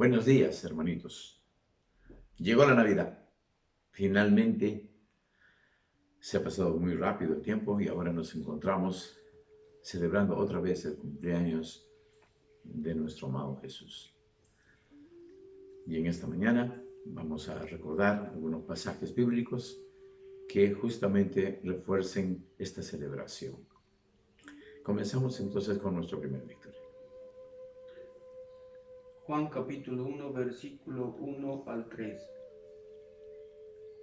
Buenos días, hermanitos. Llegó la Navidad. Finalmente se ha pasado muy rápido el tiempo y ahora nos encontramos celebrando otra vez el cumpleaños de nuestro amado Jesús. Y en esta mañana vamos a recordar algunos pasajes bíblicos que justamente refuercen esta celebración. Comenzamos entonces con nuestro primer lectura. Juan capítulo 1, versículo 1 al 3.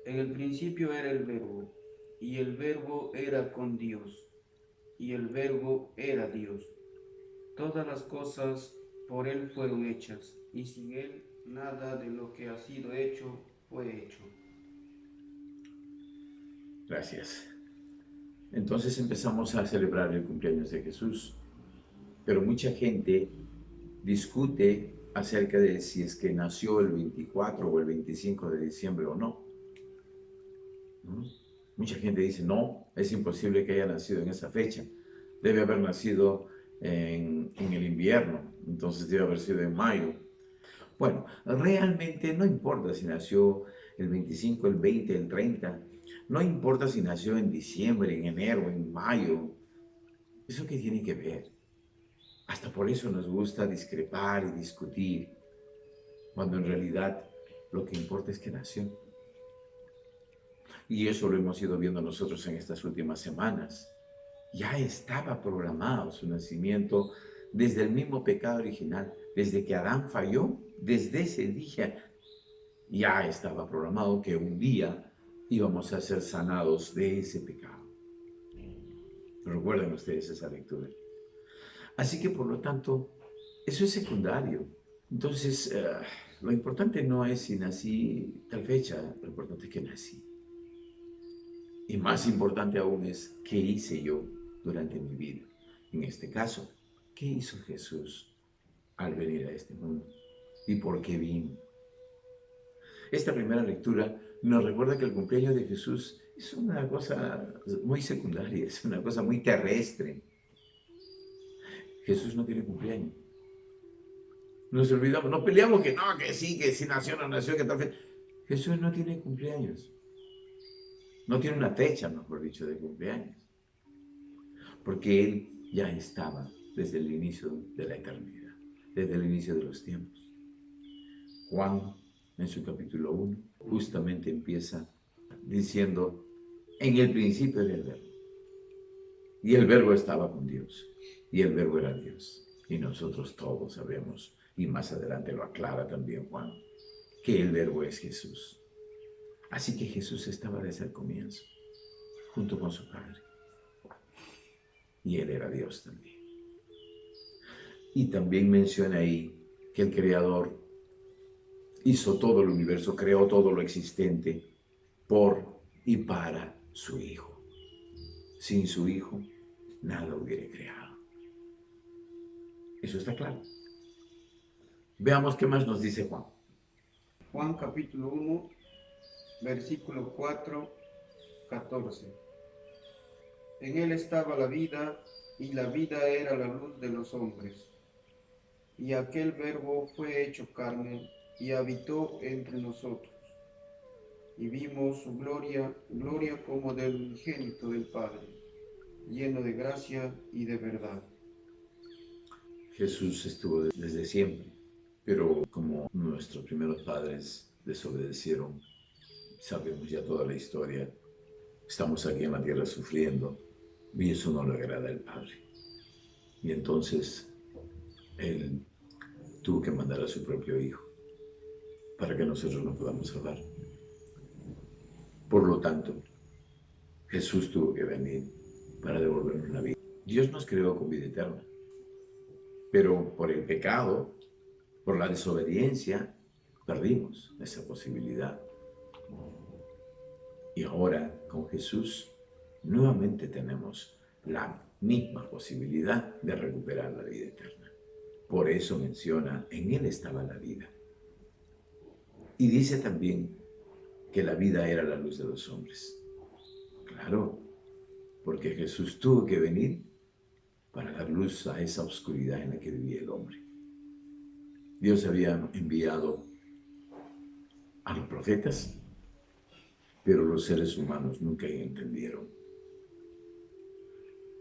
En el principio era el Verbo, y el Verbo era con Dios, y el Verbo era Dios. Todas las cosas por Él fueron hechas, y sin Él nada de lo que ha sido hecho fue hecho. Gracias. Entonces empezamos a celebrar el cumpleaños de Jesús, pero mucha gente discute acerca de si es que nació el 24 o el 25 de diciembre o no. Mucha gente dice, no, es imposible que haya nacido en esa fecha. Debe haber nacido en el invierno, entonces debe haber sido en mayo. Bueno, realmente no importa si nació el 25, el 20, el 30. No importa si nació en diciembre, en enero, en mayo. ¿Eso qué tiene que ver? Hasta por eso nos gusta discrepar y discutir, cuando en realidad lo que importa es que nació. Y eso lo hemos ido viendo nosotros en estas últimas semanas. Ya estaba programado su nacimiento desde el mismo pecado original, desde que Adán falló, desde ese día ya estaba programado que un día íbamos a ser sanados de ese pecado. Recuerden ustedes esa lectura. Así que por lo tanto, eso es secundario. Entonces, lo importante no es si nací tal fecha, lo importante es que nací. Y más importante aún es qué hice yo durante mi vida. En este caso, ¿qué hizo Jesús al venir a este mundo? ¿Y por qué vino? Esta primera lectura nos recuerda que el cumpleaños de Jesús es una cosa muy secundaria, es una cosa muy terrestre. Jesús no tiene cumpleaños. Nos olvidamos, no peleamos que sí nació, no nació, que tal vez. Jesús no tiene cumpleaños. No tiene una fecha, mejor dicho, de cumpleaños. Porque Él ya estaba desde el inicio de la eternidad, desde el inicio de los tiempos. Juan, en su capítulo 1, justamente empieza diciendo, en el principio era el Verbo. Y el Verbo estaba con Dios. Y el Verbo era Dios. Y nosotros todos sabemos, y más adelante lo aclara también Juan, que el Verbo es Jesús. Así que Jesús estaba desde el comienzo, junto con su Padre. Y Él era Dios también. Y también menciona ahí que el Creador hizo todo el universo, creó todo lo existente por y para su Hijo. Sin su Hijo, nada hubiera creado. Eso está claro. Veamos qué más nos dice Juan. Juan capítulo 1, versículo 4, 14. En Él estaba la vida, y la vida era la luz de los hombres. Y aquel Verbo fue hecho carne y habitó entre nosotros. Y vimos su gloria, gloria como del unigénito del Padre, lleno de gracia y de verdad. Jesús estuvo desde siempre, pero como nuestros primeros padres desobedecieron, sabemos ya toda la historia, estamos aquí en la tierra sufriendo y eso no le agrada al Padre. Y entonces Él tuvo que mandar a su propio Hijo para que nosotros nos podamos salvar. Por lo tanto, Jesús tuvo que venir para devolvernos la vida. Dios nos creó con vida eterna, pero por el pecado, por la desobediencia, perdimos esa posibilidad. Y ahora, con Jesús, nuevamente tenemos la misma posibilidad de recuperar la vida eterna. Por eso menciona, en Él estaba la vida. Y dice también que la vida era la luz de los hombres. Claro, porque Jesús tuvo que venir para dar luz a esa oscuridad en la que vivía el hombre. Dios había enviado a los profetas, pero los seres humanos nunca entendieron.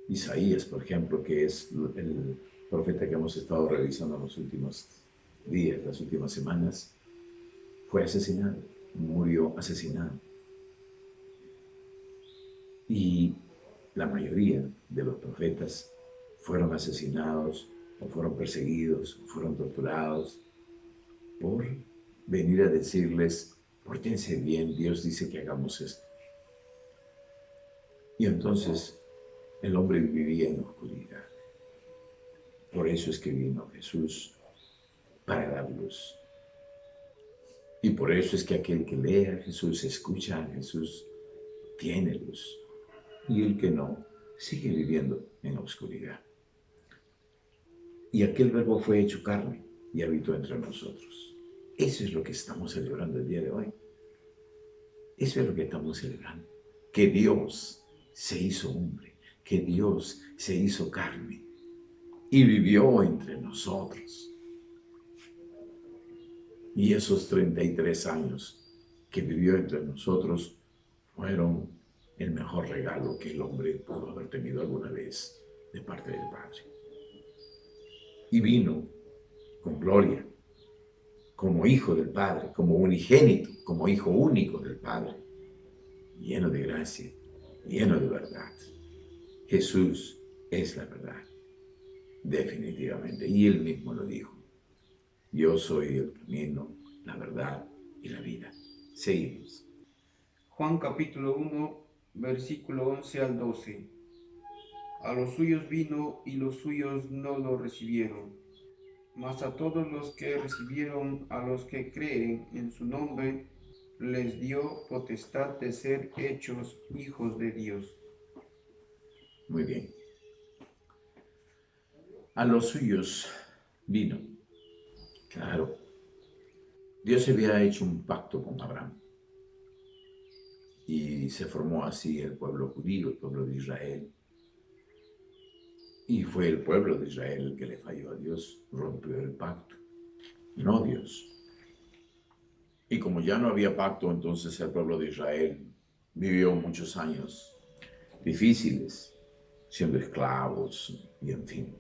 Isaías, por ejemplo, que es el profeta que hemos estado revisando en los últimos días, las últimas semanas, fue asesinado, murió asesinado. Y la mayoría de los profetas fueron asesinados, o fueron perseguidos, o fueron torturados, por venir a decirles, pórtense bien, Dios dice que hagamos esto. Y entonces el hombre vivía en oscuridad. Por eso es que vino Jesús, para dar luz. Y por eso es que aquel que lee a Jesús, escucha a Jesús, tiene luz. Y el que no, sigue viviendo en la oscuridad. Y aquel verbo fue hecho carne y habitó entre nosotros. Eso es lo que estamos celebrando el día de hoy. Eso es lo que estamos celebrando. Que Dios se hizo hombre, que Dios se hizo carne y vivió entre nosotros. Y esos 33 años que vivió entre nosotros fueron el mejor regalo que el hombre pudo haber tenido alguna vez de parte del Padre. Y vino con gloria, como hijo del Padre, como unigénito, como hijo único del Padre, lleno de gracia, lleno de verdad. Jesús es la verdad, definitivamente. Y él mismo lo dijo. Yo soy el camino, la verdad y la vida. Seguimos. Juan capítulo 1, versículo 11 al 12. A los suyos vino y los suyos no lo recibieron. Mas a todos los que recibieron, a los que creen en su nombre, les dio potestad de ser hechos hijos de Dios. Muy bien. A los suyos vino. Claro. Dios había hecho un pacto con Abraham. Y se formó así el pueblo judío, el pueblo de Israel. Y fue el pueblo de Israel el que le falló a Dios, rompió el pacto, no Dios. Y como ya no había pacto, entonces el pueblo de Israel vivió muchos años difíciles, siendo esclavos y en fin.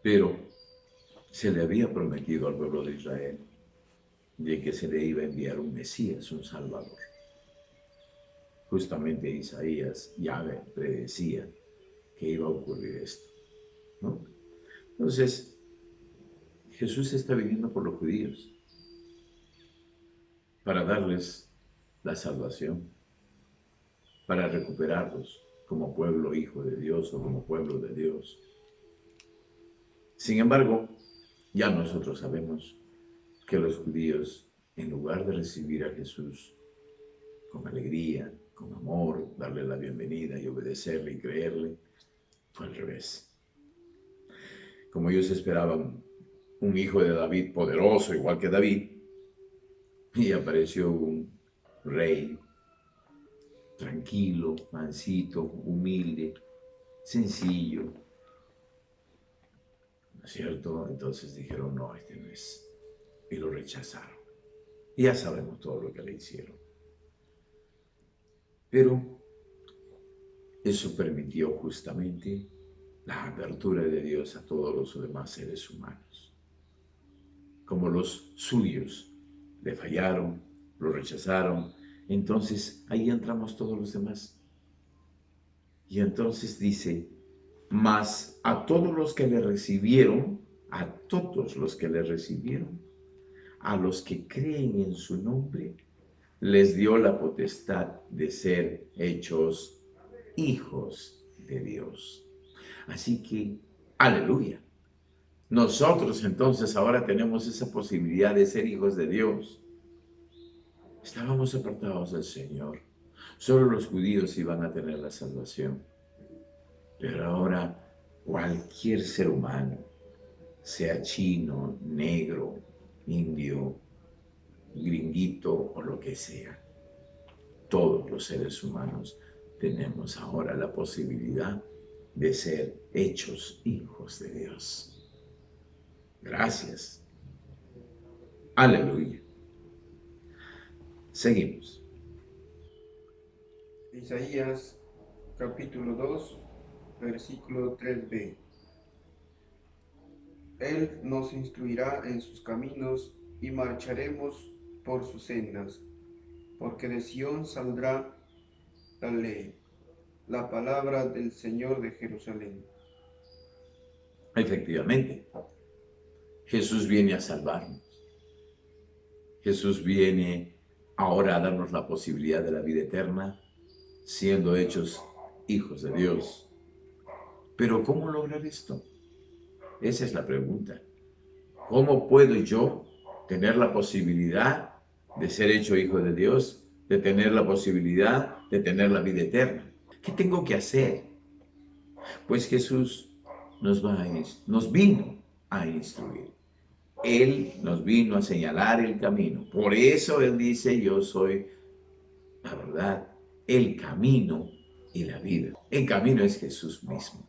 Pero se le había prometido al pueblo de Israel de que se le iba a enviar un Mesías, un Salvador. Justamente Isaías, Yahvé, predecía que iba a ocurrir esto, ¿no? Entonces, Jesús está viniendo por los judíos para darles la salvación, para recuperarlos como pueblo hijo de Dios o como pueblo de Dios. Sin embargo, ya nosotros sabemos que los judíos, en lugar de recibir a Jesús con alegría, con amor, darle la bienvenida y obedecerle y creerle, fue al revés. Como ellos esperaban un hijo de David poderoso, igual que David, y apareció un rey tranquilo, mansito, humilde, sencillo, ¿no es cierto? Entonces dijeron, no, este no es, y lo rechazaron. Y ya sabemos todo lo que le hicieron. Pero eso permitió justamente la apertura de Dios a todos los demás seres humanos. Como los suyos le fallaron, lo rechazaron, entonces ahí entramos todos los demás. Y entonces dice, mas a todos los que le recibieron, a todos los que le recibieron, a los que creen en su nombre, les dio la potestad de ser hechos hijos de Dios. Así que, aleluya. Nosotros entonces ahora tenemos esa posibilidad de ser hijos de Dios. Estábamos apartados del Señor. Solo los judíos iban a tener la salvación. Pero ahora cualquier ser humano, sea chino, negro, indio, gringuito o lo que sea, todos los seres humanos tenemos ahora la posibilidad de ser hechos hijos de Dios. Gracias. Aleluya. Seguimos. Isaías capítulo 2, versículo 3b. Él nos instruirá en sus caminos y marcharemos por sus sendas, porque de Sión saldrá la ley, la palabra del Señor de Jerusalén. Efectivamente, Jesús viene a salvarnos. Jesús viene ahora a darnos la posibilidad de la vida eterna, siendo hechos hijos de Dios. Pero ¿cómo lograr esto? Esa es la pregunta. ¿Cómo puedo yo tener la posibilidad de ser hecho hijo de Dios, de tener la posibilidad de tener la vida eterna? ¿Qué tengo que hacer? Pues Jesús nos vino a instruir. Él nos vino a señalar el camino. Por eso Él dice, yo soy la verdad, el camino y la vida. El camino es Jesús mismo.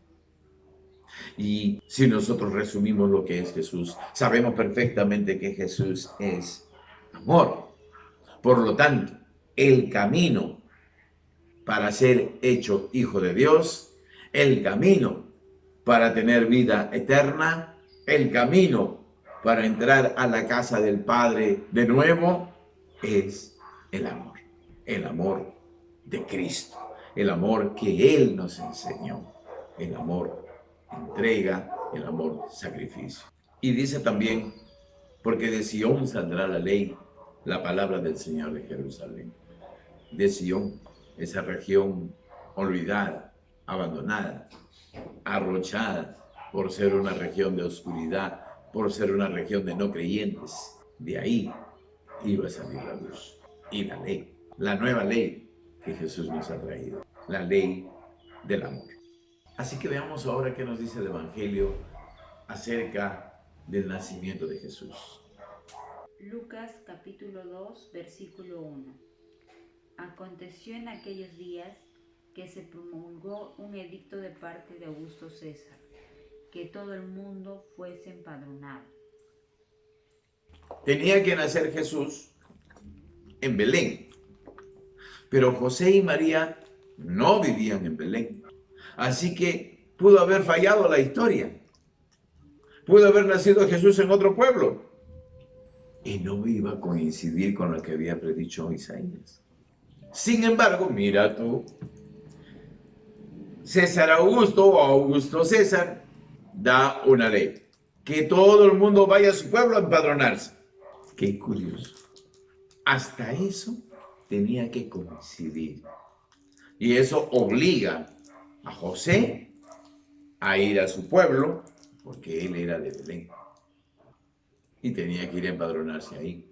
Y si nosotros resumimos lo que es Jesús, sabemos perfectamente que Jesús es amor. Por lo tanto, el camino para ser hecho hijo de Dios, el camino para tener vida eterna, el camino para entrar a la casa del Padre de nuevo, es el amor de Cristo, el amor que Él nos enseñó, el amor entrega, el amor sacrificio. Y dice también, porque de Sión saldrá la ley, la palabra del Señor de Jerusalén. De Sión, esa región olvidada, abandonada, arrochada por ser una región de oscuridad, por ser una región de no creyentes. De ahí iba a salir la luz. Y la ley, la nueva ley que Jesús nos ha traído, la ley del amor. Así que veamos ahora qué nos dice el Evangelio acerca del nacimiento de Jesús. Lucas capítulo 2, versículo 1. Aconteció en aquellos días que se promulgó un edicto de parte de Augusto César, que todo el mundo fuese empadronado. Tenía que nacer Jesús en Belén, pero José y María no vivían en Belén. Así que pudo haber fallado la historia. Pudo haber nacido Jesús en otro pueblo. Y no iba a coincidir con lo que había predicho Isaías. Sin embargo, mira tú, César Augusto o Augusto César da una ley. Que todo el mundo vaya a su pueblo a empadronarse. Qué curioso. Hasta eso tenía que coincidir. Y eso obliga a José a ir a su pueblo, porque él era de Belén. Y tenía que ir a empadronarse ahí.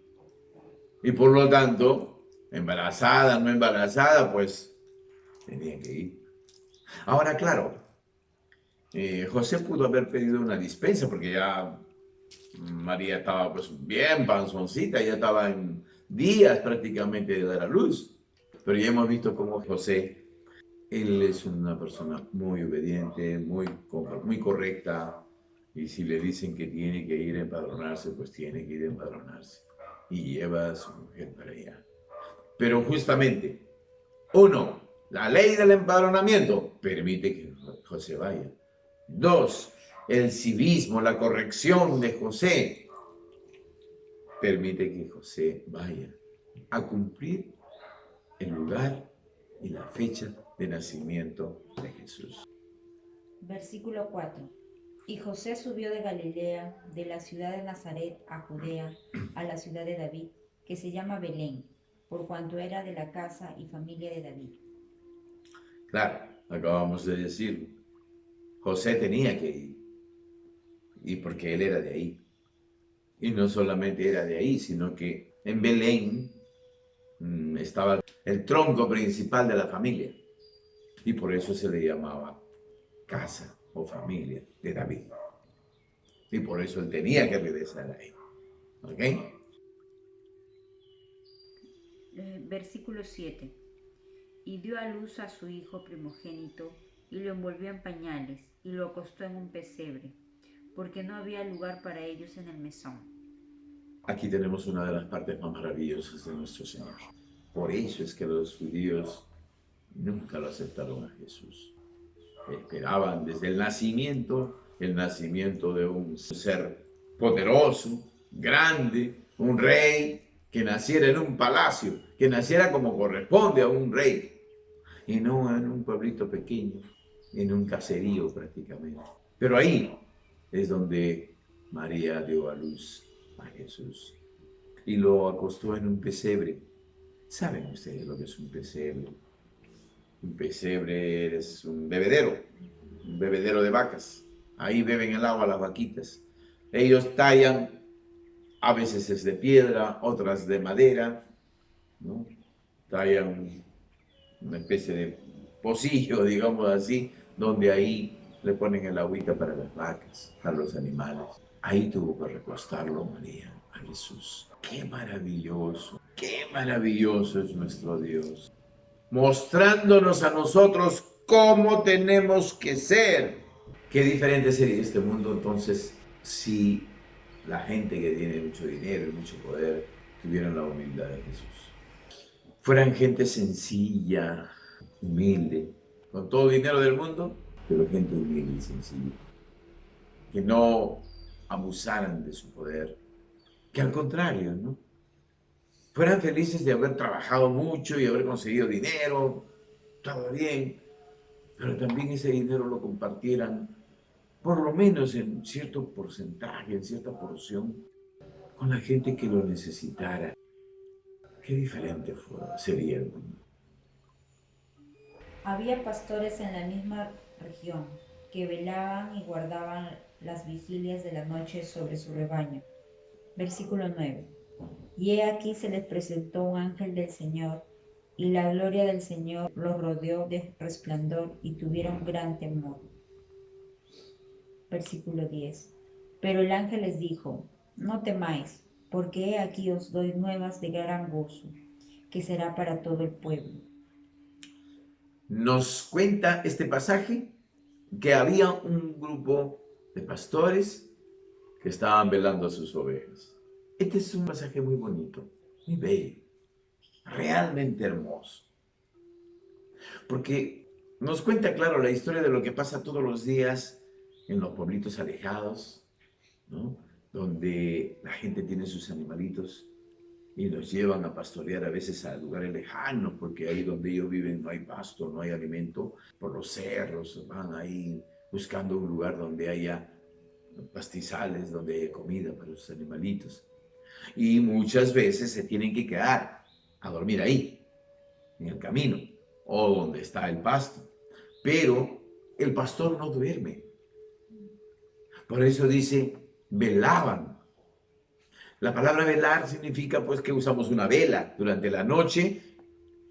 Y por lo tanto, embarazada, no embarazada, pues tenía que ir. Ahora, claro, José pudo haber pedido una dispensa, porque ya María estaba pues bien panzoncita, ya estaba en días prácticamente de dar a luz. Pero ya hemos visto cómo José, él es una persona muy obediente, muy correcta, y si le dicen que tiene que ir a empadronarse, pues tiene que ir a empadronarse. Y lleva a su mujer para allá. Pero justamente, uno, la ley del empadronamiento permite que José vaya. Dos, el civismo, la corrección de José permite que José vaya a cumplir el lugar y la fecha de nacimiento de Jesús. Versículo 4. Y José subió de Galilea, de la ciudad de Nazaret a Judea, a la ciudad de David, que se llama Belén, por cuanto era de la casa y familia de David. Claro, acabamos de decirlo. José tenía que ir, y porque él era de ahí. Y no solamente era de ahí, sino que en Belén estaba el tronco principal de la familia. Y por eso se le llamaba casa o familia de David. Y por eso él tenía que regresar ahí. ¿Ok? Versículo 7. Y dio a luz a su hijo primogénito, y lo envolvió en pañales, y lo acostó en un pesebre, porque no había lugar para ellos en el mesón. Aquí tenemos una de las partes más maravillosas de nuestro Señor. Por eso es que los judíos nunca lo aceptaron a Jesús. Esperaban desde el nacimiento de un ser poderoso, grande, un rey que naciera en un palacio, que naciera como corresponde a un rey, y no en un pueblito pequeño, en un caserío prácticamente. Pero ahí es donde María dio a luz a Jesús y lo acostó en un pesebre. ¿Saben ustedes lo que es un pesebre? Un pesebre es un bebedero de vacas. Ahí beben el agua las vaquitas. Ellos tallan, a veces es de piedra, otras de madera, ¿no? Tallan una especie de pocillo, digamos así, donde ahí le ponen el agüita para las vacas, para los animales. Ahí tuvo que recostarlo María, a Jesús. ¡Qué maravilloso es nuestro Dios! Mostrándonos a nosotros cómo tenemos que ser. Qué diferente sería este mundo entonces si la gente que tiene mucho dinero y mucho poder tuvieran la humildad de Jesús. Fueran gente sencilla, humilde, con todo el dinero del mundo, pero gente humilde y sencilla. Que no abusaran de su poder, que al contrario, ¿no? Fueran felices de haber trabajado mucho y haber conseguido dinero, todo bien, pero también ese dinero lo compartieran, por lo menos en cierto porcentaje, en cierta porción, con la gente que lo necesitara. Qué diferente sería el mundo. Había pastores en la misma región que velaban y guardaban las vigilias de la noche sobre su rebaño. Versículo 9. Y he aquí se les presentó un ángel del Señor, y la gloria del Señor los rodeó de resplandor y tuvieron gran temor. Versículo 10. Pero el ángel les dijo: no temáis, porque he aquí os doy nuevas de gran gozo, que será para todo el pueblo. Nos cuenta este pasaje que había un grupo de pastores que estaban velando a sus ovejas. Este es un pasaje muy bonito, muy bello, realmente hermoso, porque nos cuenta, claro, la historia de lo que pasa todos los días en los pueblitos alejados, ¿no? Donde la gente tiene sus animalitos y los llevan a pastorear a veces a lugares lejanos, porque ahí donde ellos viven no hay pasto, no hay alimento. Por los cerros van ahí buscando un lugar donde haya pastizales, donde haya comida para sus animalitos. Y muchas veces se tienen que quedar a dormir ahí, en el camino, o donde está el pasto. Pero el pastor no duerme. Por eso dice, velaban. La palabra velar significa pues que usamos una vela durante la noche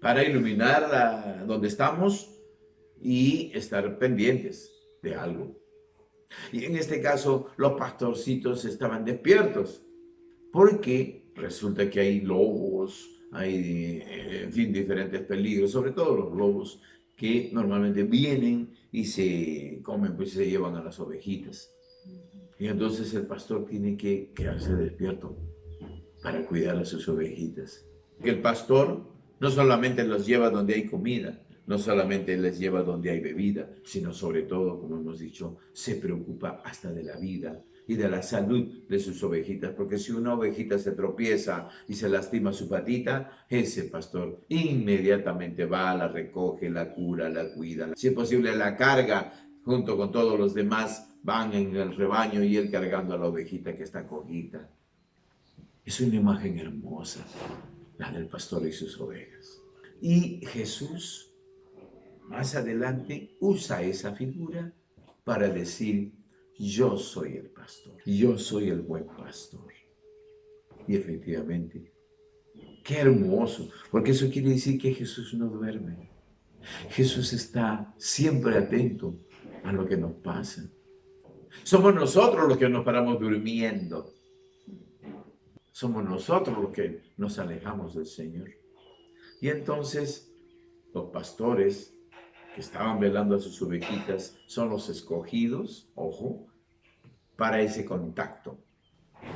para iluminar donde estamos y estar pendientes de algo. Y en este caso los pastorcitos estaban despiertos porque resulta que hay lobos, hay en fin diferentes peligros, sobre todo los lobos que normalmente vienen y se comen, pues se llevan a las ovejitas. Y entonces el pastor tiene que quedarse despierto para cuidar a sus ovejitas. El pastor no solamente los lleva donde hay comida, no solamente les lleva donde hay bebida, sino sobre todo, como hemos dicho, se preocupa hasta de la vida y de la salud de sus ovejitas, porque si una ovejita se tropieza y se lastima su patita, ese pastor inmediatamente va, la recoge, la cura, la cuida, si es posible la carga junto con todos los demás, van en el rebaño y él cargando a la ovejita que está cojita. Es una imagen hermosa, la del pastor y sus ovejas. Y Jesús, más adelante, usa esa figura para decir, yo soy el pastor, yo soy el buen pastor. Y efectivamente, qué hermoso, porque eso quiere decir que Jesús no duerme. Jesús está siempre atento a lo que nos pasa. Somos nosotros los que nos paramos durmiendo. Somos nosotros los que nos alejamos del Señor. Y entonces los pastores que estaban velando a sus ovejitas son los escogidos, ojo, para ese contacto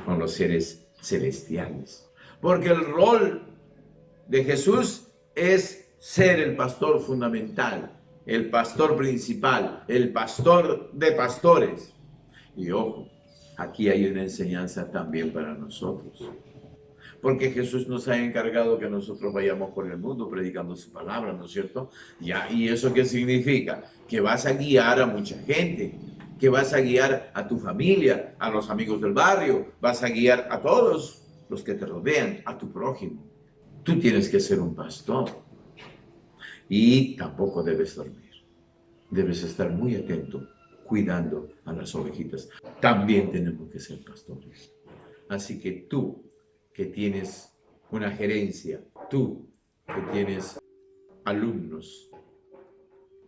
con los seres celestiales. Porque el rol de Jesús es ser el pastor fundamental, el pastor principal, el pastor de pastores. Y ojo, aquí hay una enseñanza también para nosotros. Porque Jesús nos ha encargado que nosotros vayamos por el mundo predicando su palabra, ¿no es cierto? Ya, ¿y eso qué significa? Que vas a guiar a mucha gente, que vas a guiar a tu familia, a los amigos del barrio, vas a guiar a todos los que te rodean, a tu prójimo. Tú tienes que ser un pastor y tampoco debes dormir. Debes estar muy atento, cuidando a las ovejitas. También tenemos que ser pastores. Así que tú, que tienes una gerencia, tú que tienes alumnos,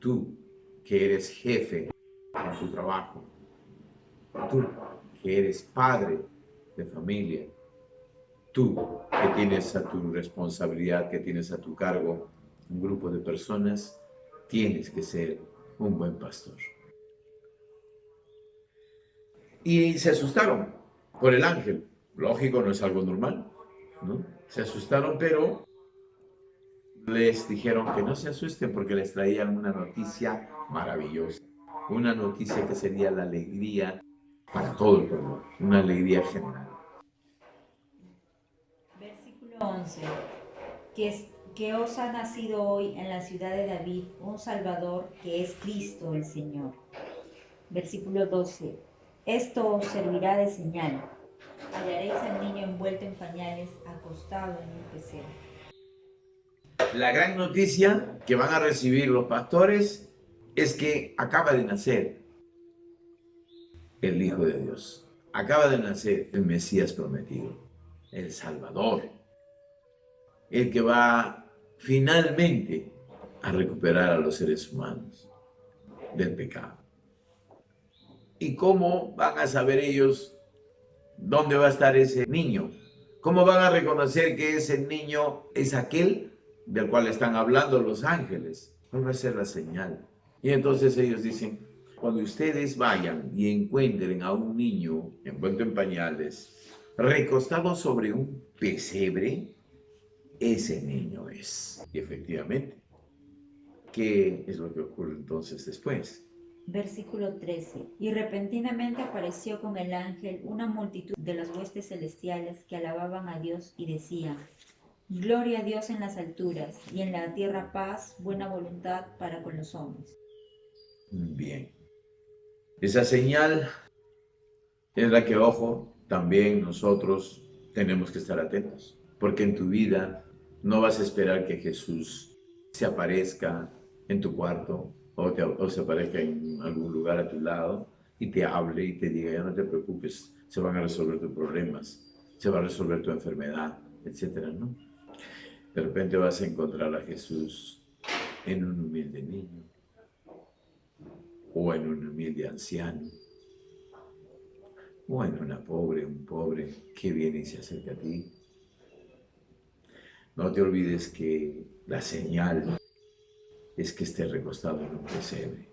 tú que eres jefe en tu trabajo, tú que eres padre de familia, tú que tienes a tu responsabilidad, que tienes a tu cargo un grupo de personas, tienes que ser un buen pastor. Y se asustaron por el ángel. Lógico, no es algo normal, ¿no? Se asustaron, pero les dijeron que no se asusten porque les traían una noticia maravillosa. Una noticia que sería la alegría para todo el pueblo, una alegría general. Versículo 11. Que os ha nacido hoy en la ciudad de David un Salvador, que es Cristo el Señor. Versículo 12. Esto os servirá de señal. Hallaréis al niño envuelto en pañales, acostado en un pesebre. La gran noticia que van a recibir los pastores es que acaba de nacer el Hijo de Dios. Acaba de nacer el Mesías prometido, el Salvador, el que va finalmente a recuperar a los seres humanos del pecado. ¿Y cómo van a saber ellos dónde va a estar ese niño? ¿Cómo van a reconocer que ese niño es aquel del cual están hablando los ángeles? ¿Cuál va a ser la señal? Y entonces ellos dicen, cuando ustedes vayan y encuentren a un niño envuelto en pañales, recostado sobre un pesebre, ese niño es. Y efectivamente, ¿qué es lo que ocurre entonces después? Versículo 13. Y repentinamente apareció con el ángel una multitud de las huestes celestiales que alababan a Dios y decían: Gloria a Dios en las alturas, y en la tierra paz, buena voluntad para con los hombres. Bien. Esa señal es la que, ojo, también nosotros tenemos que estar atentos. Porque en tu vida no vas a esperar que Jesús se aparezca en tu cuarto o se aparezca en algún lugar a tu lado y te hable y te diga, ya no te preocupes, se van a resolver tus problemas, se va a resolver tu enfermedad, etcétera, ¿no? De repente vas a encontrar a Jesús en un humilde niño o en un humilde anciano o en un pobre que viene y se acerca a ti. No te olvides que la señal es que esté recostado en un pesebre.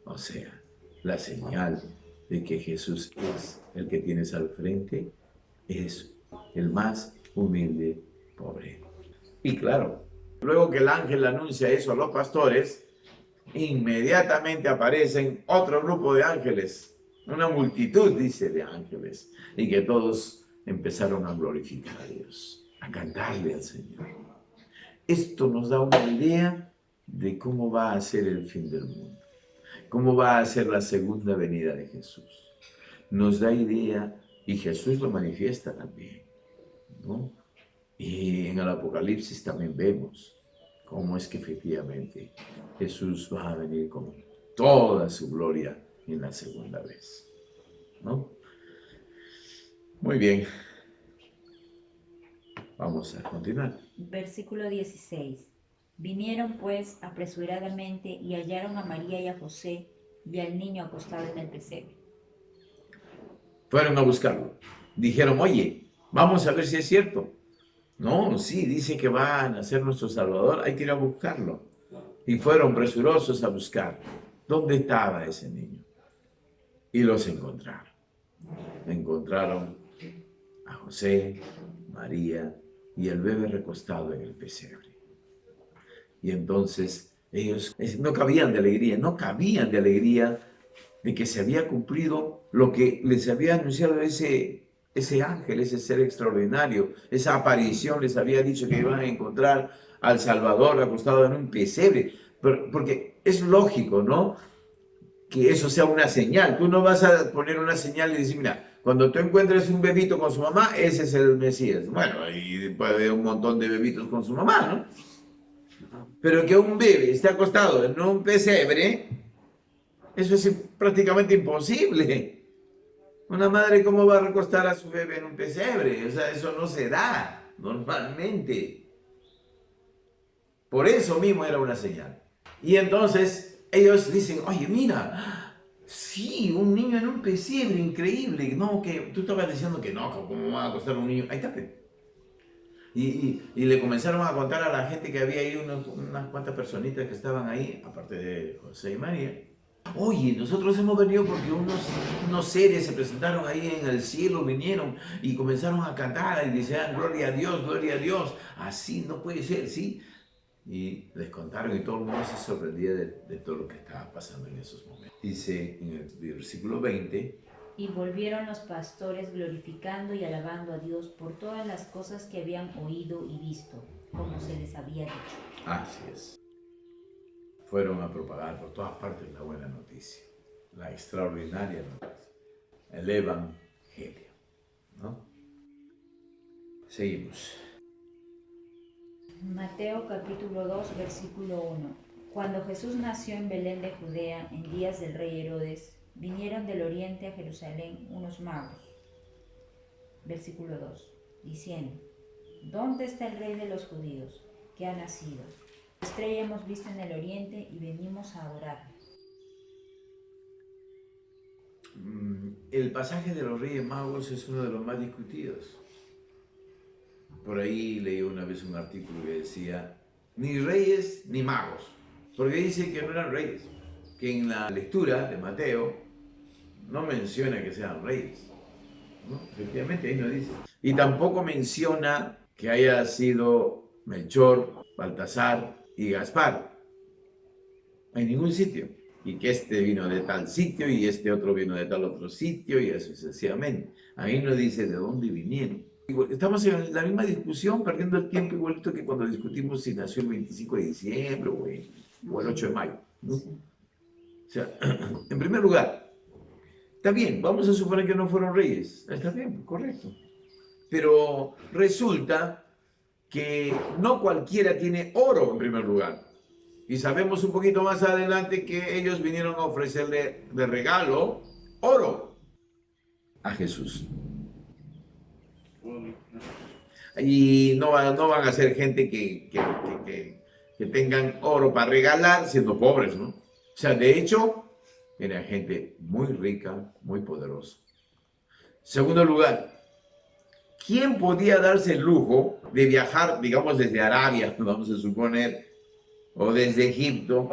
O sea, la señal de que Jesús es el que tienes al frente, es el más humilde pobre. Y claro, luego que el ángel anuncia eso a los pastores, inmediatamente aparecen otro grupo de ángeles, una multitud, dice, de ángeles, y que todos empezaron a glorificar a Dios, a cantarle al Señor. Esto nos da una idea de cómo va a ser el fin del mundo, cómo va a ser la segunda venida de Jesús. Nos da idea, y Jesús lo manifiesta también, ¿no? Y en el Apocalipsis también vemos cómo es que efectivamente Jesús va a venir con toda su gloria en la segunda vez, ¿no? Muy bien. Vamos a continuar. Versículo 16. Vinieron pues apresuradamente y hallaron a María y a José y al niño acostado en el pesebre. Fueron a buscarlo. Dijeron, oye, vamos a ver si es cierto. No, sí, dice que va a nacer nuestro Salvador, hay que ir a buscarlo. Y fueron presurosos a buscar dónde estaba ese niño. Y los encontraron. Encontraron a José, María y el bebé recostado en el pesebre. Y entonces ellos no cabían de alegría de que se había cumplido lo que les había anunciado ese ángel, ese ser extraordinario. Esa aparición les había dicho que iban a encontrar al Salvador acostado en un pesebre. Porque es lógico, ¿no?, que eso sea una señal. Tú no vas a poner una señal y decir, mira, cuando tú encuentres un bebito con su mamá, ese es el Mesías. Bueno, y puede haber un montón de bebitos con su mamá, ¿no? Pero que un bebé esté acostado en un pesebre, eso es prácticamente imposible. Una madre, ¿cómo va a recostar a su bebé en un pesebre? O sea, eso no se da normalmente. Por eso mismo era una señal. Y entonces ellos dicen, oye, mira, sí, un niño en un pesebre, increíble. No, que tú estabas diciendo que no, ¿cómo va a acostar un niño? Ahí está. Y le comenzaron a contar a la gente que había ahí unas cuantas personitas que estaban ahí, aparte de José y María. Oye, nosotros hemos venido porque unos seres se presentaron ahí en el cielo, vinieron y comenzaron a cantar y decían, gloria a Dios, así no puede ser, ¿sí? Y les contaron y todo el mundo se sorprendía de todo lo que estaba pasando en esos momentos. Dice en el versículo 20, y volvieron los pastores glorificando y alabando a Dios por todas las cosas que habían oído y visto, como se les había dicho. así es. Fueron a propagar por todas partes la buena noticia, la extraordinaria noticia, el Evangelio, ¿no? Seguimos. Mateo capítulo 2, versículo 1. Cuando Jesús nació en Belén de Judea, en días del rey Herodes, vinieron del oriente a Jerusalén unos magos. Versículo 2. Diciendo, ¿dónde está el rey de los judíos, que ha nacido? La estrella hemos visto en el oriente y venimos a adorarle. El pasaje de los Reyes Magos es uno de los más discutidos. Por ahí leí una vez un artículo que decía, ni reyes ni magos, porque dice que no eran reyes, que en la lectura de Mateo no menciona que sean reyes, ¿no? Efectivamente ahí no dice. Y tampoco menciona que haya sido Melchor, Baltasar y Gaspar, en ningún sitio. Y que este vino de tal sitio y este otro vino de tal otro sitio y así sucesivamente. Ahí no dice de dónde vinieron. Estamos en la misma discusión, perdiendo el tiempo igualito que cuando discutimos si nació el 25 de diciembre o el 8 de mayo, ¿no? O sea, en primer lugar, está bien, vamos a suponer que no fueron reyes. Está bien, correcto. Pero resulta que no cualquiera tiene oro en primer lugar. Y sabemos un poquito más adelante que ellos vinieron a ofrecerle de regalo oro a Jesús. Y no van a ser gente que tengan oro para regalar siendo pobres, ¿no? O sea, de hecho, era gente muy rica, muy poderosa. Segundo lugar, ¿quién podía darse el lujo de viajar, digamos, desde Arabia, vamos a suponer, o desde Egipto,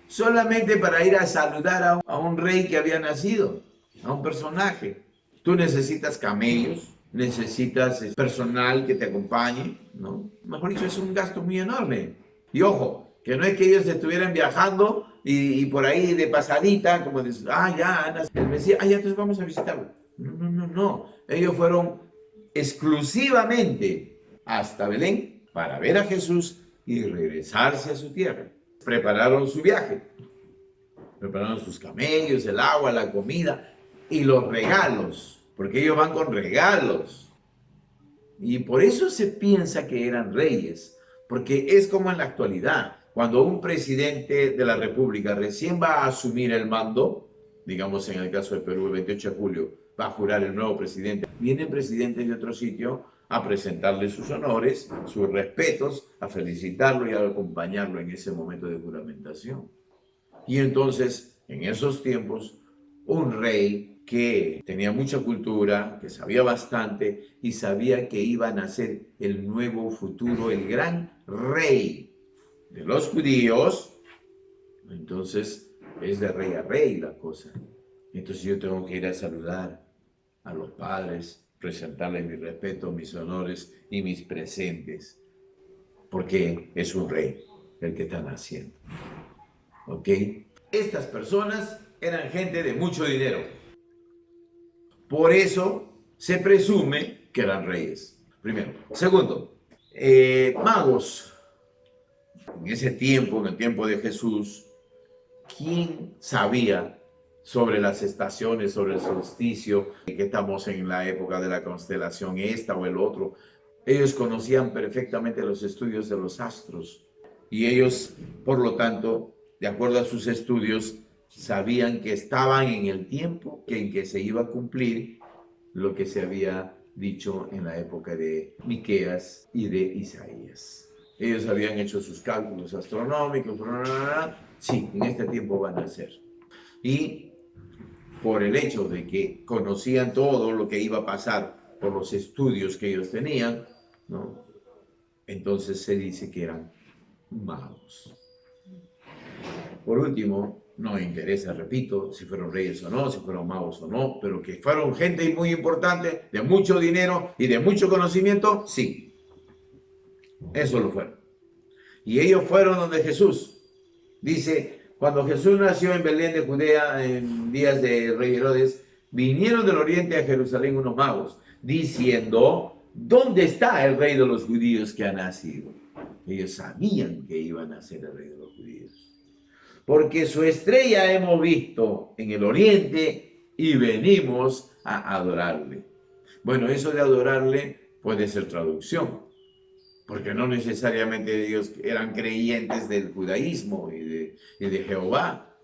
solamente para ir a saludar a un rey que había nacido, a un personaje? Tú necesitas camellos, necesitas personal que te acompañe, ¿no? Mejor dicho, es un gasto muy enorme. Y ojo, que no es que ellos estuvieran viajando y por ahí de pasadita, como dices, ya, el Mesías, ya, entonces vamos a visitarlo. No. Ellos fueron exclusivamente hasta Belén para ver a Jesús y regresarse a su tierra. Prepararon su viaje, prepararon sus camellos, el agua, la comida y los regalos, porque ellos van con regalos. Y por eso se piensa que eran reyes, porque es como en la actualidad, cuando un presidente de la República recién va a asumir el mando, digamos en el caso de Perú, el 28 de julio, va a jurar el nuevo presidente, vienen presidentes de otro sitio a presentarle sus honores, sus respetos, a felicitarlo y a acompañarlo en ese momento de juramentación. Y entonces, en esos tiempos, un rey que tenía mucha cultura, que sabía bastante y sabía que iba a nacer el nuevo futuro, el gran rey de los judíos, entonces es de rey a rey la cosa. Entonces yo tengo que ir a saludar a los padres presentarle mis respetos, mis honores y mis presentes, porque es un rey el que está naciendo. ¿Ok? Estas personas eran gente de mucho dinero. Por eso se presume que eran reyes. Primero. Segundo, magos. En ese tiempo, en el tiempo de Jesús, ¿quién sabía sobre las estaciones, sobre el solsticio, que estamos en la época de la constelación esta o el otro? Ellos conocían perfectamente los estudios de los astros y ellos, por lo tanto, de acuerdo a sus estudios, sabían que estaban en el tiempo en que se iba a cumplir lo que se había dicho en la época de Miqueas y de Isaías. Ellos habían hecho sus cálculos astronómicos, sí, en este tiempo van a ser. Y por el hecho de que conocían todo lo que iba a pasar por los estudios que ellos tenían, ¿no? Entonces se dice que eran magos. Por último, no me interesa, repito, si fueron reyes o no, si fueron magos o no, pero que fueron gente muy importante, de mucho dinero y de mucho conocimiento, sí. Eso lo fueron. Y ellos fueron donde Jesús. Dice, cuando Jesús nació en Belén de Judea en días de rey Herodes, vinieron del oriente a Jerusalén unos magos, diciendo, ¿dónde está el rey de los judíos que ha nacido? Ellos sabían que iba a nacer el rey de los judíos. Porque su estrella hemos visto en el oriente y venimos a adorarle. Bueno, eso de adorarle puede ser traducción, porque no necesariamente ellos eran creyentes del judaísmo y de Jehová,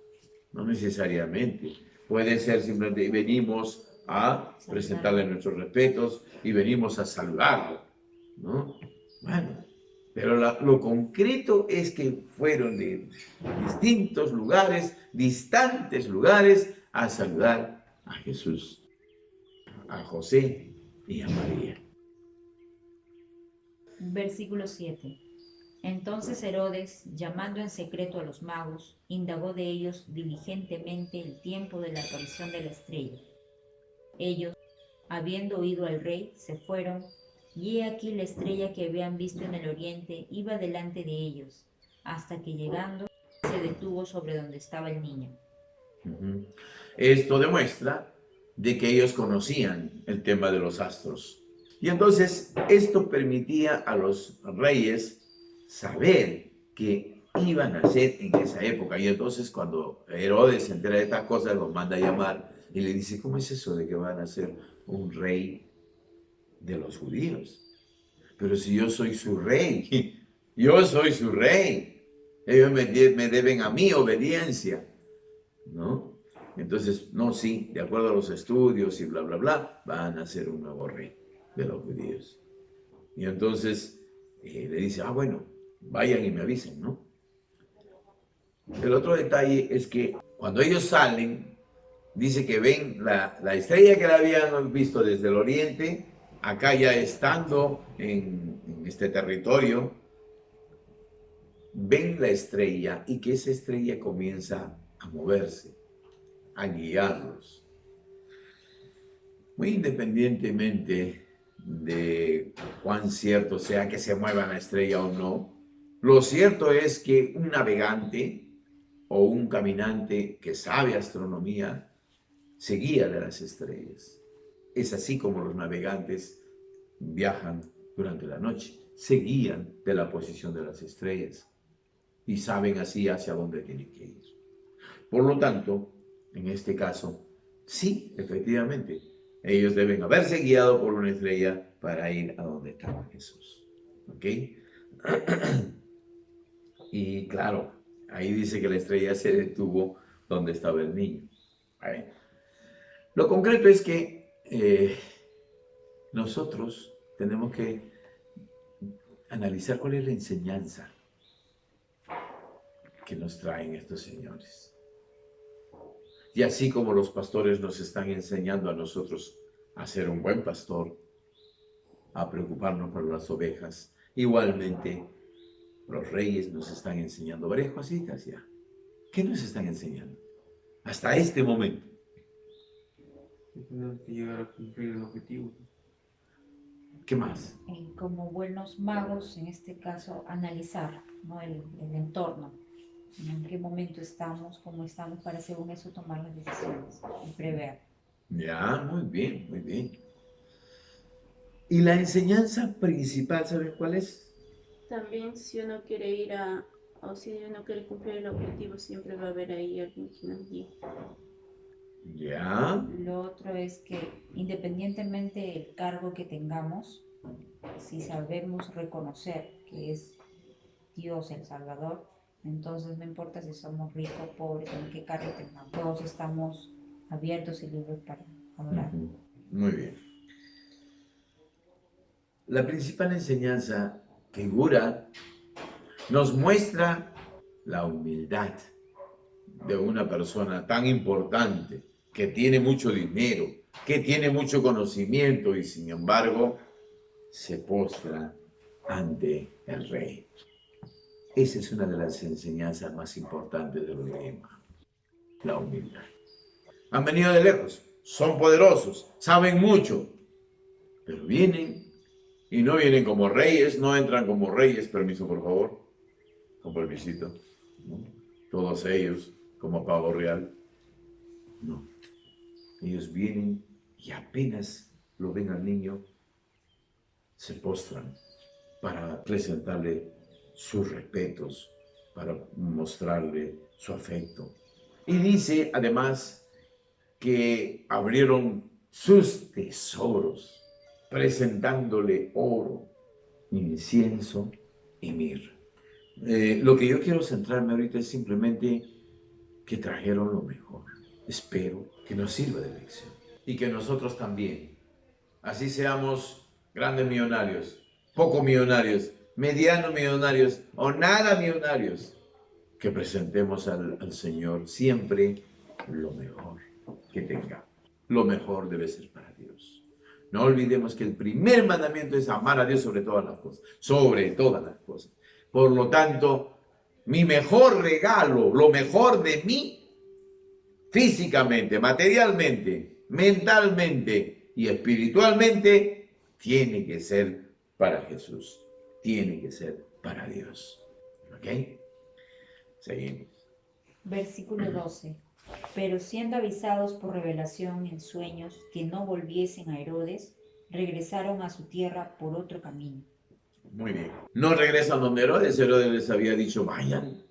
no necesariamente. Puede ser simplemente venimos a presentarle nuestros respetos y venimos a saludarlo, ¿no? Bueno, pero lo concreto es que fueron de distintos lugares, distantes lugares, a saludar a Jesús, a José y a María. Versículo 7. Entonces Herodes, llamando en secreto a los magos, indagó de ellos diligentemente el tiempo de la aparición de la estrella. Ellos, habiendo oído al rey, se fueron, y he aquí la estrella que habían visto en el oriente iba delante de ellos, hasta que llegando se detuvo sobre donde estaba el niño. Esto demuestra de que ellos conocían el tema de los astros. Y entonces esto permitía a los reyes saber que iban a ser en esa época. Y entonces cuando Herodes se entera de estas cosas, los manda a llamar y le dice, ¿cómo es eso de que van a ser un rey de los judíos? Pero si yo soy su rey, yo soy su rey. Ellos me deben a mí obediencia, ¿no? Entonces, no, sí, de acuerdo a los estudios y bla, bla, bla, van a ser un nuevo rey de los judíos. Y entonces le dice, bueno, vayan y me avisen, ¿no? El otro detalle es que cuando ellos salen, dice que ven la estrella que la habían visto desde el oriente, acá ya estando en este territorio, ven la estrella y que esa estrella comienza a moverse, a guiarlos. Muy independientemente de cuán cierto sea que se mueva la estrella o no, lo cierto es que un navegante o un caminante que sabe astronomía se guía de las estrellas. Es así como los navegantes viajan durante la noche, se guían de la posición de las estrellas y saben así hacia dónde tienen que ir. Por lo tanto, en este caso, sí, efectivamente, ellos deben haberse guiado por una estrella para ir a donde estaba Jesús. ¿Ok? Y claro, ahí dice que la estrella se detuvo donde estaba el niño. Lo concreto es que nosotros tenemos que analizar cuál es la enseñanza que nos traen estos señores. Y así como los pastores nos están enseñando a nosotros a ser un buen pastor, a preocuparnos por las ovejas, igualmente los reyes nos están enseñando varias cositas ya. ¿Qué nos están enseñando? Hasta este momento. Que tenemos que llegar a cumplir el objetivo. ¿Qué más? Como buenos magos, en este caso, analizar, ¿no? el entorno, en qué momento estamos, cómo estamos, para según eso tomar las decisiones y prever. Ya, muy bien, muy bien. Y la enseñanza principal, ¿saben cuál es? También si uno quiere o si uno quiere cumplir el objetivo, siempre va a haber ahí alguien que nos guíe. Ya, Lo otro es que independientemente del cargo que tengamos, si sabemos reconocer que es Dios el Salvador, entonces no importa si somos ricos, pobres, en qué cargo tengamos, todos estamos abiertos y libres para adorar. muy bien. La principal enseñanza que Gura nos muestra la humildad de una persona tan importante, que tiene mucho dinero, que tiene mucho conocimiento y sin embargo se postra ante el rey. Esa es una de las enseñanzas más importantes de los reyes magos, la humildad. Han venido de lejos, son poderosos, saben mucho, pero vienen y no vienen como reyes, no entran como reyes, permiso por favor, con permisito, ¿no? Todos ellos como pavo real, no. Ellos vienen y apenas lo ven al niño, se postran para presentarle sus respetos, para mostrarle su afecto. Y dice además que abrieron sus tesoros, presentándole oro, incienso y mirra. Lo que yo quiero centrarme ahorita es simplemente que trajeron lo mejor. Espero que nos sirva de lección y que nosotros también, así seamos grandes millonarios, poco millonarios, medianos millonarios o nada millonarios, que presentemos al Señor siempre lo mejor que tengamos. Lo mejor debe ser para Dios. No olvidemos que el primer mandamiento es amar a Dios sobre todas las cosas, sobre todas las cosas. Por lo tanto, mi mejor regalo, lo mejor de mí, físicamente, materialmente, mentalmente y espiritualmente, tiene que ser para Jesús, tiene que ser para Dios. ¿Ok? Seguimos. Versículo 12. Pero siendo avisados por revelación en sueños que no volviesen a Herodes, regresaron a su tierra por otro camino. Muy bien. No regresan donde Herodes. Herodes les había dicho, vayan.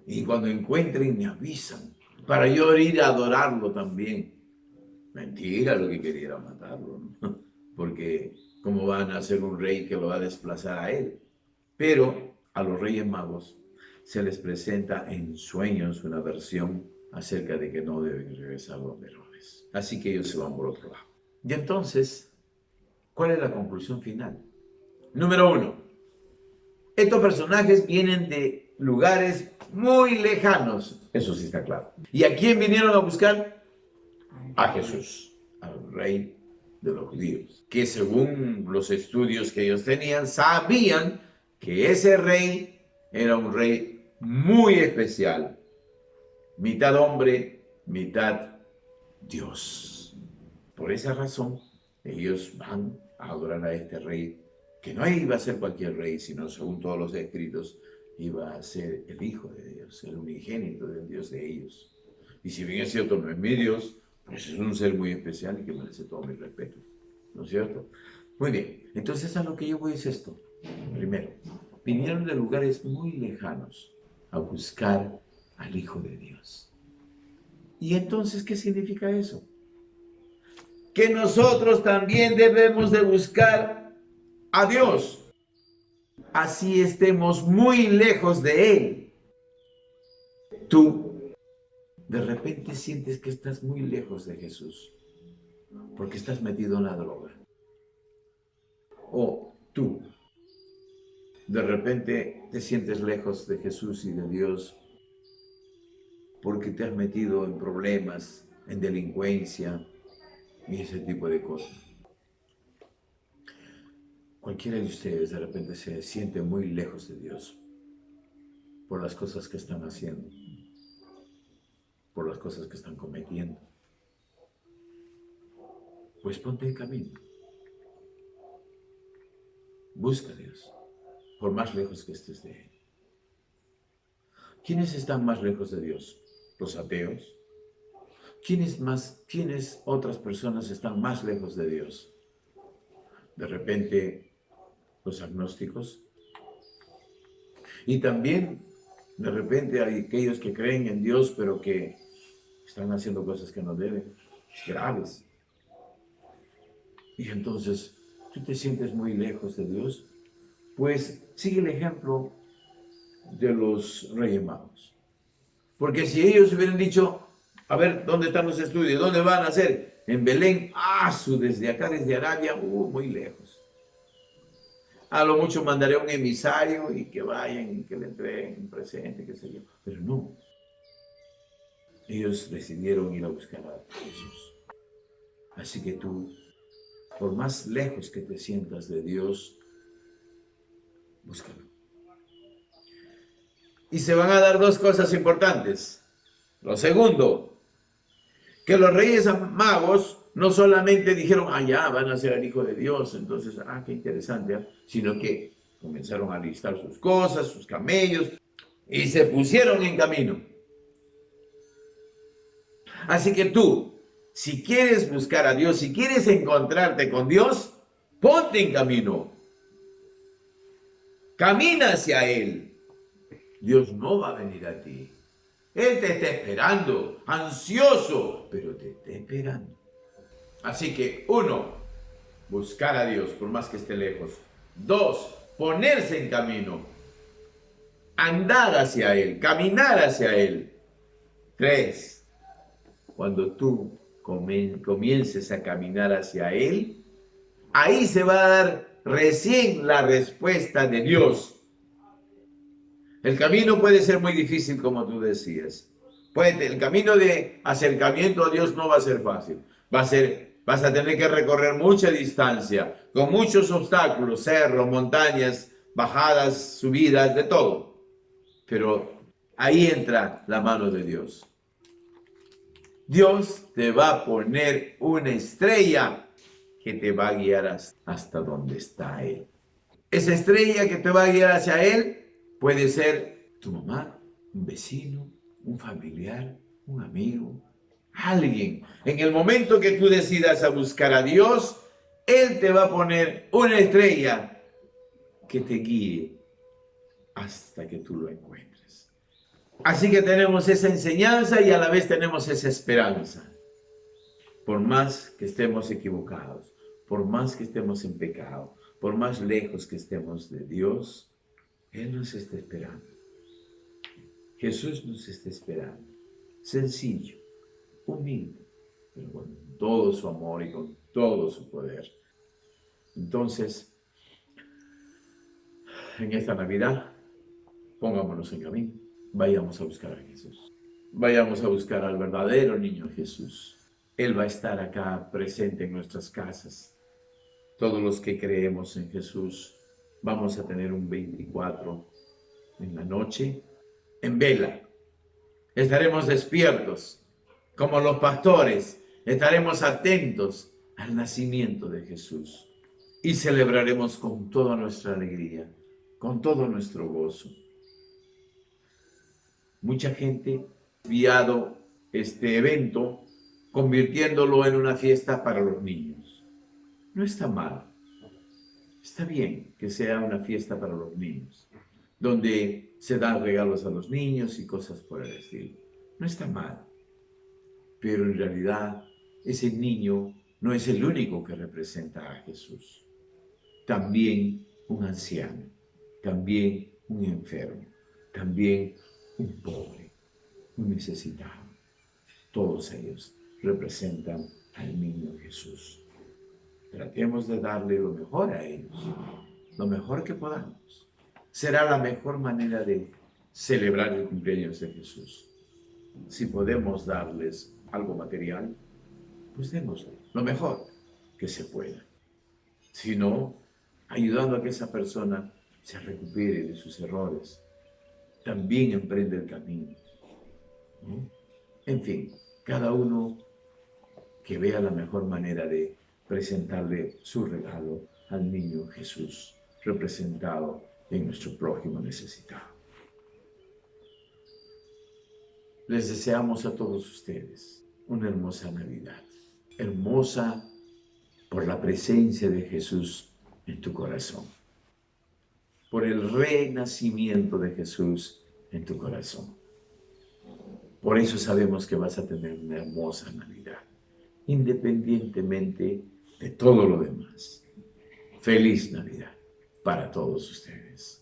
Y cuando encuentren, me avisan. Para yo ir a adorarlo también. Mentira, lo que quería era matarlo, ¿no? Porque ¿cómo van a hacer un rey que lo va a desplazar a él? Pero a los reyes magos se les presenta en sueños una versión acerca de que no deben regresar donde Herodes. Así que ellos se van por otro lado. Y entonces, ¿cuál es la conclusión final? Número 1. Estos personajes vienen de lugares muy lejanos. Eso sí está claro. ¿Y a quién vinieron a buscar? A Jesús, al rey de los judíos, que según los estudios que ellos tenían, sabían que ese rey era un rey muy especial, mitad hombre, mitad Dios. Por esa razón, ellos van a adorar a este rey, que no iba a ser cualquier rey, sino según todos los escritos, iba a ser el Hijo de Dios, el unigénito del Dios de ellos. Y si bien es cierto, no es mi Dios, pues es un ser muy especial y que merece todo mi respeto, ¿no es cierto? Muy bien, entonces a lo que yo voy es esto. Primero, vinieron de lugares muy lejanos a buscar al Hijo de Dios. ¿Y entonces qué significa eso? Que nosotros también debemos de buscar a Dios, así estemos muy lejos de Él. Tú de repente sientes que estás muy lejos de Jesús, porque estás metido en la droga. O tú de repente te sientes lejos de Jesús y de Dios, porque te has metido en problemas, en delincuencia y ese tipo de cosas. Cualquiera de ustedes de repente se siente muy lejos de Dios por las cosas que están haciendo, por las cosas que están cometiendo. Pues ponte en camino. Busca a Dios, por más lejos que estés de Él. ¿Quiénes están más lejos de Dios? ¿Los ateos? ¿Quiénes otras personas están más lejos de Dios? De repente, los agnósticos. Y también, de repente, hay aquellos que creen en Dios, pero que están haciendo cosas que no deben, graves. Y entonces, ¿tú te sientes muy lejos de Dios? Pues sigue el ejemplo de los Reyes Magos. Porque si ellos hubieran dicho, a ver, ¿dónde están los estudios? ¿Dónde van a hacer? En Belén, desde acá, desde Arabia, muy lejos. A lo mucho mandaré un emisario y que vayan y que le entreguen un presente, qué sé yo. Pero no. Ellos decidieron ir a buscar a Jesús. Así que tú, por más lejos que te sientas de Dios, búscalo. Y se van a dar dos cosas importantes. Lo segundo, que los reyes magos no solamente dijeron, ya, van a ser el Hijo de Dios, entonces, qué interesante, sino que comenzaron a listar sus cosas, sus camellos, y se pusieron en camino. Así que tú, si quieres buscar a Dios, si quieres encontrarte con Dios, ponte en camino. Camina hacia Él. Dios no va a venir a ti. Él te está esperando, ansioso, pero te está esperando. Así que, 1, buscar a Dios, por más que esté lejos. 2, ponerse en camino. Andar hacia Él, caminar hacia Él. 3, cuando tú comiences a caminar hacia Él, ahí se va a dar recién la respuesta de Dios. El camino puede ser muy difícil, como tú decías. El camino de acercamiento a Dios no va a ser fácil. Vas a tener que recorrer mucha distancia, con muchos obstáculos, cerros, montañas, bajadas, subidas, de todo. Pero ahí entra la mano de Dios. Dios te va a poner una estrella que te va a guiar hasta donde está Él. Esa estrella que te va a guiar hacia Él puede ser tu mamá, un vecino, un familiar, un amigo, alguien. En el momento que tú decidas a buscar a Dios, Él te va a poner una estrella que te guíe hasta que tú lo encuentres. Así que tenemos esa enseñanza y a la vez tenemos esa esperanza. Por más que estemos equivocados, por más que estemos en pecado, por más lejos que estemos de Dios, Él nos está esperando. Jesús nos está esperando. Sencillo, humilde, pero con todo su amor y con todo su poder. Entonces, en esta Navidad, pongámonos en camino. Vayamos a buscar a Jesús. Vayamos a buscar al verdadero niño Jesús. Él va a estar acá presente en nuestras casas. Todos los que creemos en Jesús vamos a tener un 24 en la noche en vela. Estaremos despiertos como los pastores. Estaremos atentos al nacimiento de Jesús y celebraremos con toda nuestra alegría, con todo nuestro gozo. Mucha gente ha enviado este evento convirtiéndolo en una fiesta para los niños. No está mal. Está bien que sea una fiesta para los niños, donde se dan regalos a los niños y cosas por el estilo. No está mal. Pero en realidad, ese niño no es el único que representa a Jesús. También un anciano, también un enfermo, también un pobre, un necesitado. Todos ellos representan al niño Jesús. Tratemos de darle lo mejor a ellos, lo mejor que podamos. Será la mejor manera de celebrar el cumpleaños de Jesús. Si podemos darles algo material, pues démosle lo mejor que se pueda. Si no, ayudando a que esa persona se recupere de sus errores, también emprende el camino, ¿no? En fin, cada uno que vea la mejor manera de presentarle su regalo al niño Jesús. representado en nuestro prójimo necesitado. Les deseamos a todos ustedes una hermosa Navidad, hermosa por la presencia de Jesús en tu corazón, por el renacimiento de Jesús en tu corazón. Por eso sabemos que vas a tener una hermosa Navidad, independientemente de todo lo demás. Feliz Navidad para todos ustedes.